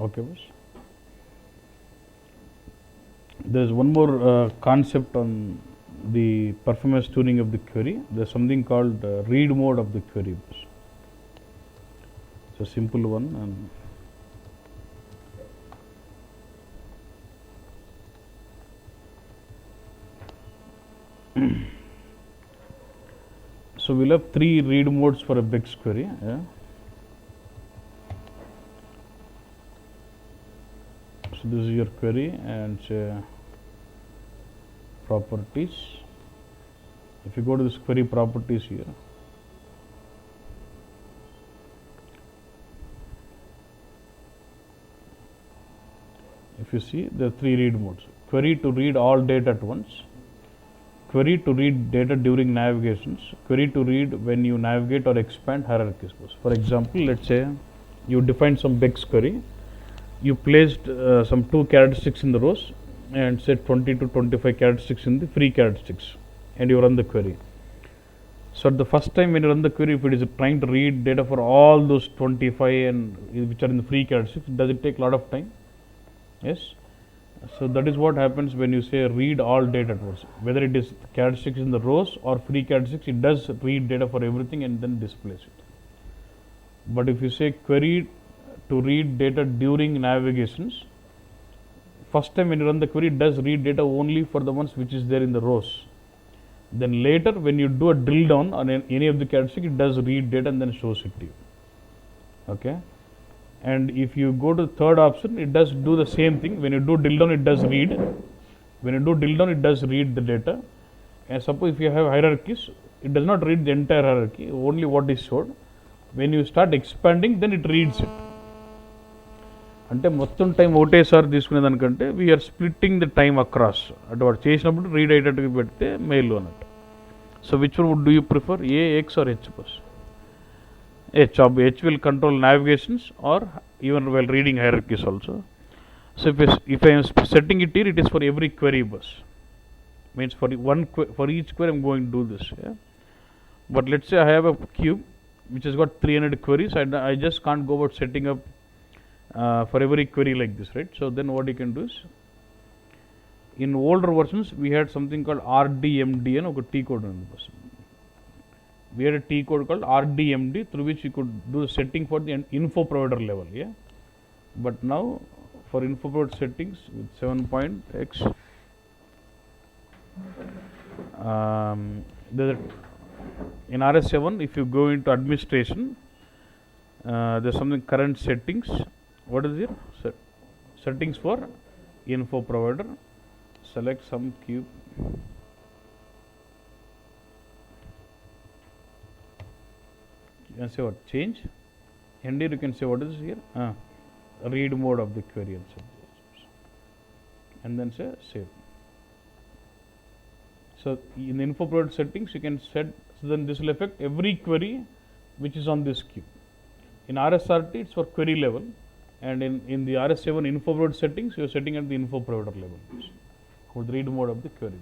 Okay, boss. There is one more concept on the performance tuning of the query. There is something called read mode of the query, boss. It's a simple one. And so we'll have 3 read modes for a BEX query. Yeah. So this is your query and say properties. If you go to this query properties here, if you see there are 3 read modes. Query to read all data at once, query to read data during navigations, query to read when you navigate or expand hierarchies. For example, let's say you define some BEX query, you placed some 2 characteristics in the rows and set 20 to 25 characteristics in the free characteristics, and you run the query. So at the first time when you run the query, if it is trying to read data for all those 25 and which are in the free characteristics, does it take a lot of time? Yes. So that is what happens when you say read all data at once. Whether it is characteristics in the rows or free characteristics, it does read data for everything and then displays it. But if you say query to read data during navigations, first time when you run the query, it does read data only for the ones which is there in the rows. Then later when you do a drill down on any of the characteristics, it does read data and then shows it to you. Okay. And if you go to the third option, it does do the same thing. When you do drill down, it does read. When you do drill down, it does read the data. And suppose if you have hierarchies, it does not read the entire hierarchy, only what is stored. When you start expanding, then it reads it. అంటే మొత్తం time ఒకటేసారి తీసుకునేదానికంటే we're splitting the time across అంటే వాడు చేసినప్పుడు read అయ్యేటట్టుగా పెడితే mail అన్నట్టు. So which one would do you prefer, A, X R H? బస్ H. H will control navigations or even while reading hierarchies also. So if I am setting it here, it is for every query bus. Means for each query I am going to do this. Yeah? But let's say I have a cube which has got 300 queries. I just can't go about setting up for every query like this, right? So then what you can do is, in older versions we had something called RDMD and a T code on the bus. We had a T code called RDMD through which you could do the setting for the info provider level. Yeah, but now for info provider settings with 7.x, in RS7, if you go into administration, there's something current settings. What is it? Settings for info provider. Select some cube. You can say what? Change. And here you can say what is here? Read mode of the query and then say save. So in the info provider settings you can set, so then this will affect every query which is on this queue. In RSRT it's for query level, and in the RS7 info provider settings you are setting at the info provider level for the read mode of the query.